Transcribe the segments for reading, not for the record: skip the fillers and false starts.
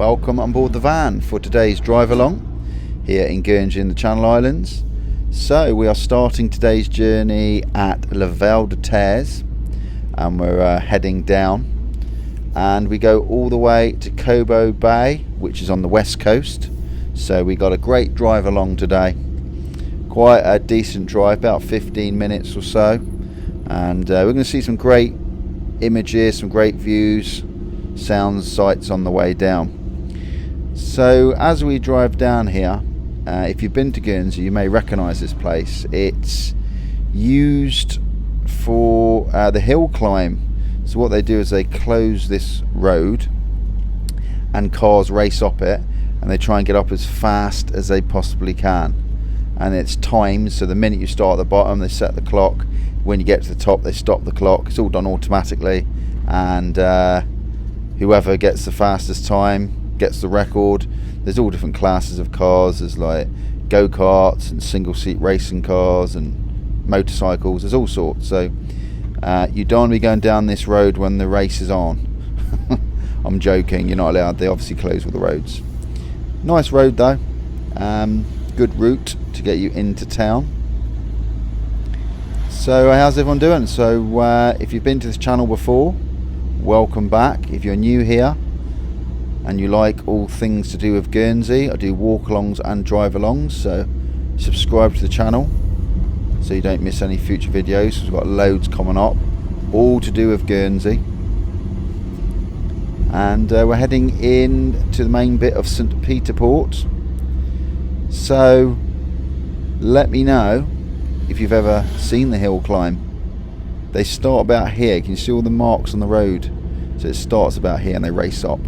welcome on board the van for today's drive along here in Guernsey in the Channel Islands. So we are starting today's journey at Val De Terres and we're heading down, and we go all the way to Cobo Bay, which is on the west coast. So we got a great drive along today, quite a decent drive, about 15 minutes or so, and we're going to see some great images, some great views, sounds, sights on the way down. So as we drive down here, if you've been to Guernsey, you may recognise this place. It's used for the hill climb. So what they do is they close this road and cars race up it, and they try and get up as fast as they possibly can. And it's timed, so the minute you start at the bottom, they set the clock. When you get to the top, they stop the clock. It's all done automatically, and whoever gets the fastest time gets the record. There's all different classes of cars. There's like go-karts and single-seat racing cars and motorcycles. There's all sorts. So you don't want to be going down this road when the race is on. I'm joking, you're not allowed. They obviously close all the roads. Nice road though. Good route to get you into town. So how's everyone doing? So if you've been to this channel before, welcome back. If you're new here and you like all things to do with Guernsey, I do walk-alongs and drive-alongs, so subscribe to the channel so you don't miss any future videos. We've got loads coming up, all to do with Guernsey. And we're heading in to the main bit of St Peter Port. So let me know if you've ever seen the hill climb. They start about here. You can see all the marks on the road. So it starts about here and they race up,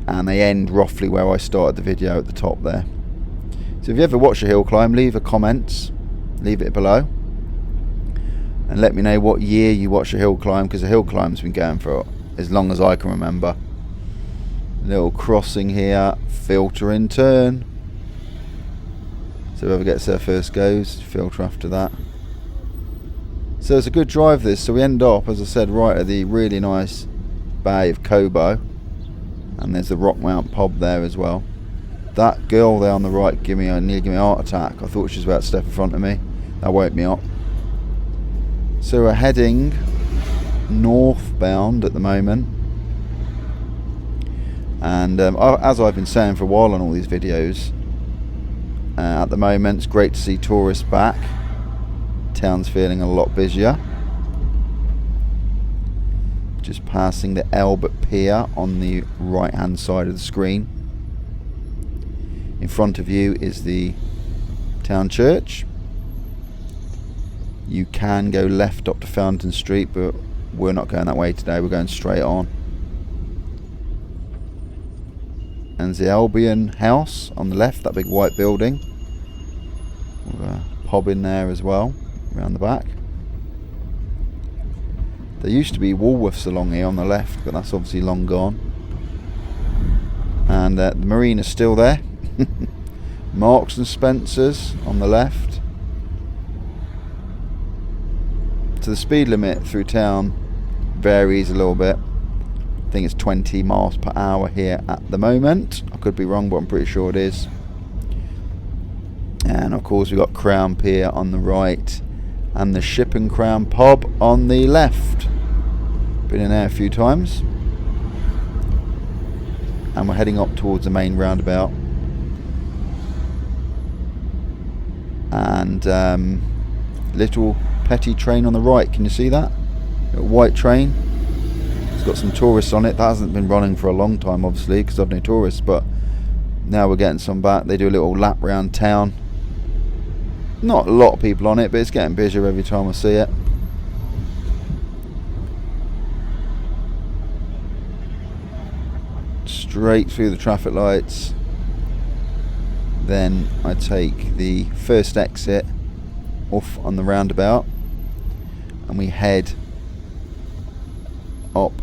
and they end roughly where I started the video at the top there. So if you ever watch a hill climb, leave a comment, leave it below, and let me know what year you watch a hill climb, because the hill climb's been going for as long as I can remember. Little crossing here, filter in turn. So whoever gets there first goes, filter after that. So it's a good drive this. So we end up, as I said, right at the really nice Bay of Cobo, and there's the Rockmount pub there as well. That girl there on the right nearly gave me a heart attack. I thought she was about to step in front of me. That woke me up. So we're heading northbound at the moment, and as I've been saying for a while on all these videos, at the moment it's great to see tourists back. Town's feeling a lot busier. Just passing the Albert Pier on the right hand side of the screen. In front of you is the town church. You can go left up to Fountain Street, but we're not going that way today, we're going straight on. And the Albion House on the left, that big white building, with a pub in there as well, around the back. There used to be Woolworths along here on the left, but that's obviously long gone. And the marina's still there. Marks and Spencer's on the left. So the speed limit through town varies a little bit. I think it's 20 miles per hour here at the moment. I could be wrong, but I'm pretty sure it is. And of course we've got Crown Pier on the right and the Ship and Crown pub on the left. Been in there a few times. And we're heading up towards the main roundabout. And little petty train on the right, can you see that? A white train. It's got some tourists on it. That hasn't been running for a long time obviously because I've no tourists, but now we're getting some back. They do a little lap round town. Not a lot of people on it, but it's getting busier every time I see it. Straight through the traffic lights. Then I take the first exit off on the roundabout, and we head up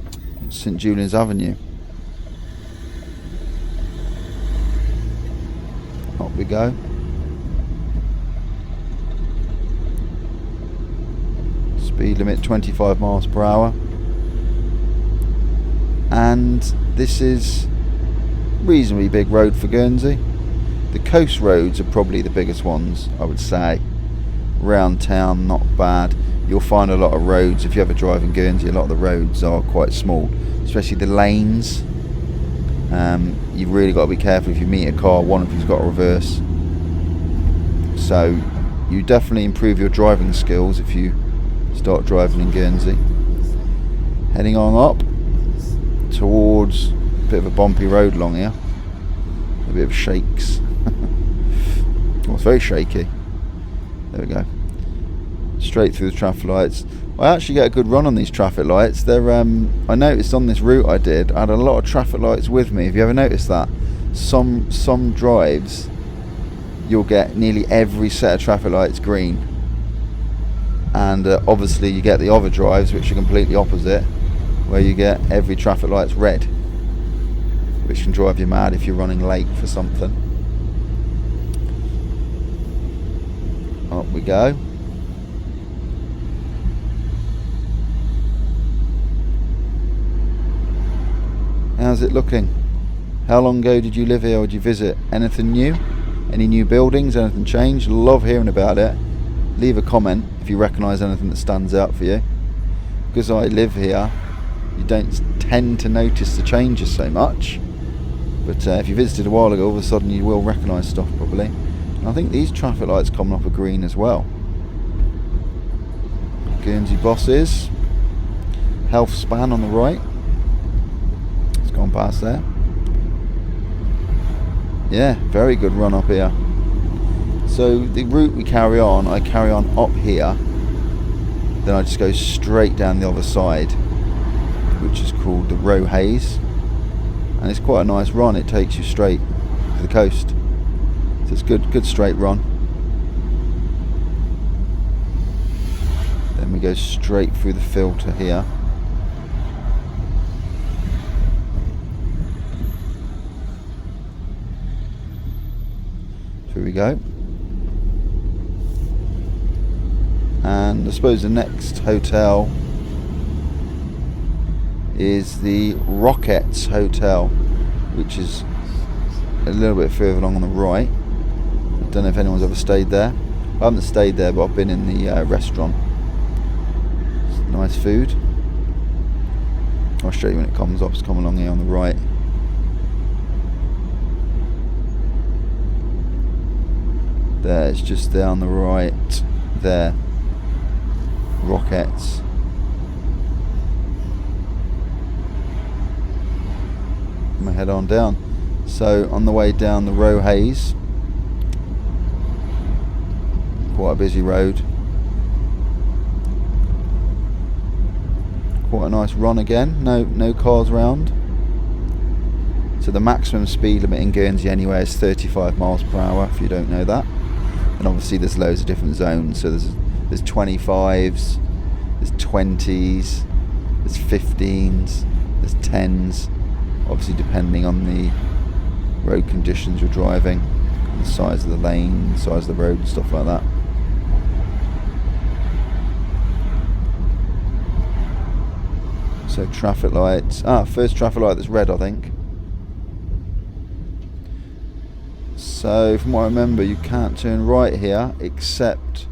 St Julian's Avenue. Up we go. Speed limit 25 miles per hour. And this is reasonably big road for Guernsey. The coast roads are probably the biggest ones, I would say. Round town, not bad. You'll find a lot of roads, if you ever drive in Guernsey, a lot of the roads are quite small, especially the lanes. You've really got to be careful if you meet a car, one of you's got to reverse. So you definitely improve your driving skills if you start driving in Guernsey. Heading on up towards a bit of a bumpy road along here. A bit of shakes. Well, it's very shaky. There we go. Straight through the traffic lights. I actually get a good run on these traffic lights. They're I noticed on this route I had a lot of traffic lights with me. Have you ever noticed that? Some drives you'll get nearly every set of traffic lights green, and obviously you get the other drives which are completely opposite, where you get every traffic light's red, which can drive you mad if you're running late for something. Up we go. How's it looking? How long ago did you live here or did you visit? Anything new? Any new buildings? Anything changed? Love hearing about it. Leave a comment if you recognise anything that stands out for you. Because I live here, you don't tend to notice the changes so much. But if you visited a while ago, all of a sudden you will recognise stuff probably. And I think these traffic lights coming up are green as well. Guernsey bosses. Health span on the right. Gone past there. Yeah, very good run up here. So the route we carry on, I carry on up here, then I just go straight down the other side, which is called the Row Haze, and it's quite a nice run. It takes you straight to the coast, so it's good straight run. Then we go straight through the filter here. Here we go. And I suppose the next hotel is the Rockets Hotel, which is a little bit further along on the right. I don't know if anyone's ever stayed there. I haven't stayed there, but I've been in the restaurant. It's nice food. I'll show you when it comes up. It's come along here on the right. There, it's just down the right there. Rockets. I'm gonna head on down. So on the way down the Row Haze, quite a busy road. Quite a nice run again. No cars round. So the maximum speed limit in Guernsey anyway is 35 miles per hour, if you don't know that. And obviously there's loads of different zones. So there's 25s, there's 20s, there's 15s, there's 10s. Obviously depending on the road conditions you're driving, the size of the lane, the size of the road and stuff like that. So traffic lights. First traffic light that's red, I think. So from what I remember, you can't turn right here except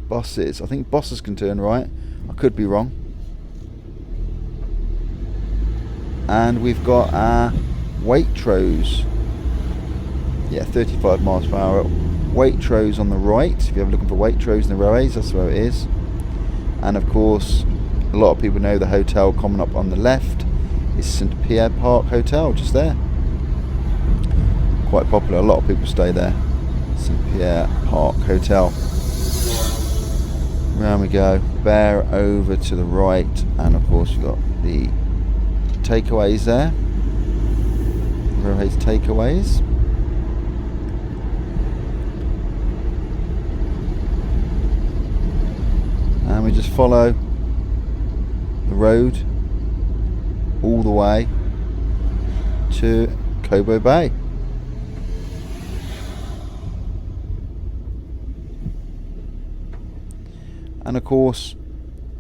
buses. I think buses can turn right. I could be wrong. And we've got our Waitrose. Yeah, 35 miles per hour. Waitrose on the right. If you're ever looking for Waitrose in the Rows, that's where it is. And of course, a lot of people know the hotel coming up on the left is St Pierre Park Hotel, just there. Quite popular, a lot of people stay there. St Pierre Park Hotel. Round we go, bear over to the right, and of course we've got the takeaways there. Roha's takeaways. And we just follow the road all the way to Cobo Bay. And of course,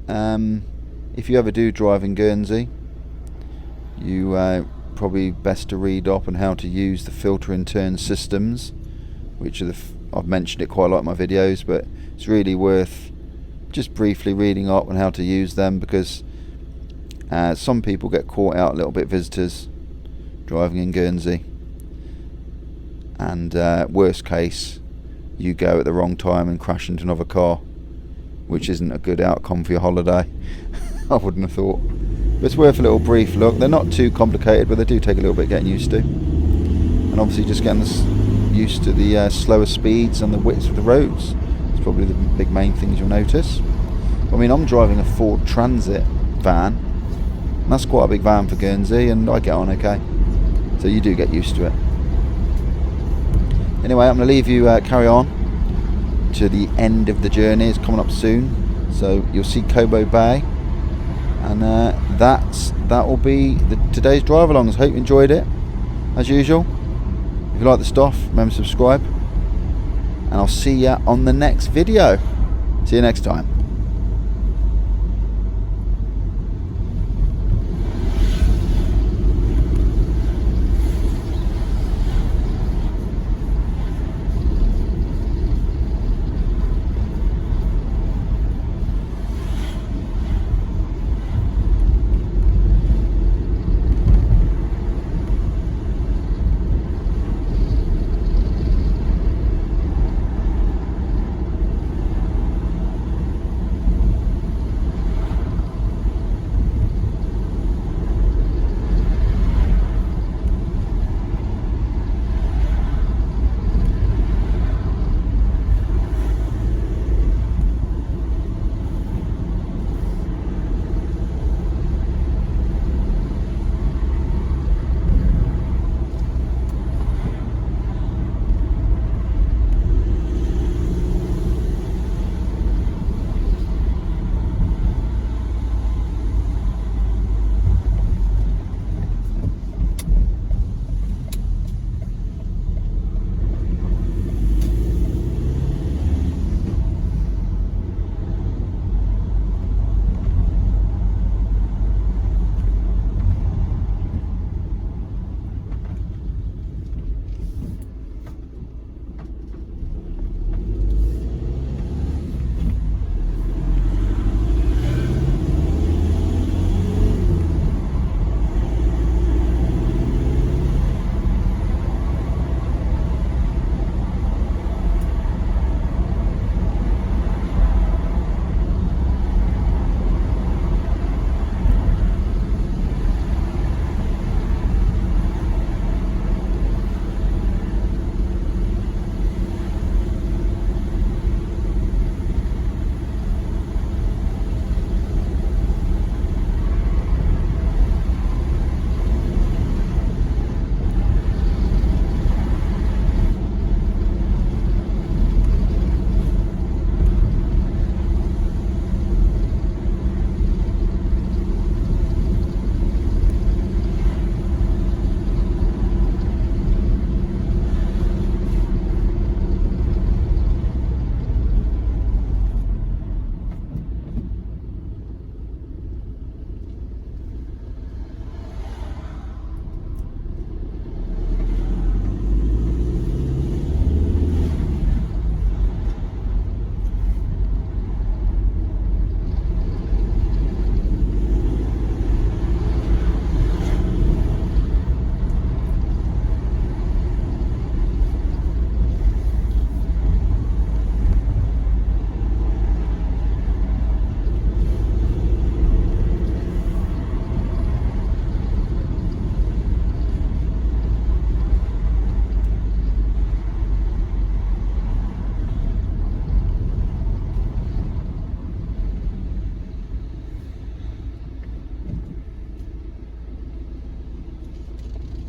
if you ever do drive in Guernsey, you probably best to read up on how to use the filter and turn systems, which are I've mentioned it quite a lot in my videos, but it's really worth just briefly reading up on how to use them, because some people get caught out a little bit, visitors driving in Guernsey, and worst case, you go at the wrong time and crash into another car, which isn't a good outcome for your holiday. I wouldn't have thought. But it's worth a little brief look. They're not too complicated, but they do take a little bit getting used to. And obviously just getting used to the slower speeds and the widths of the roads. It's probably the big main things you'll notice. I mean, I'm driving a Ford Transit van, and that's quite a big van for Guernsey, and I get on okay. So you do get used to it. Anyway, I'm going to leave you carry on to the end of the journey. It's coming up soon, so you'll see Cobo Bay, and that will be today's drive along. I hope you enjoyed it. As usual, if you like the stuff, remember to subscribe, and I'll see you on the next video. See you next time.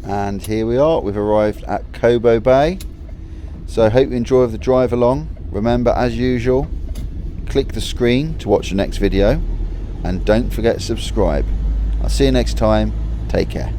And here we are, we've arrived at Cobo Bay. So I hope you enjoy the drive along. Remember, as usual, click the screen to watch the next video, and don't forget to subscribe. I'll see you next time. Take care.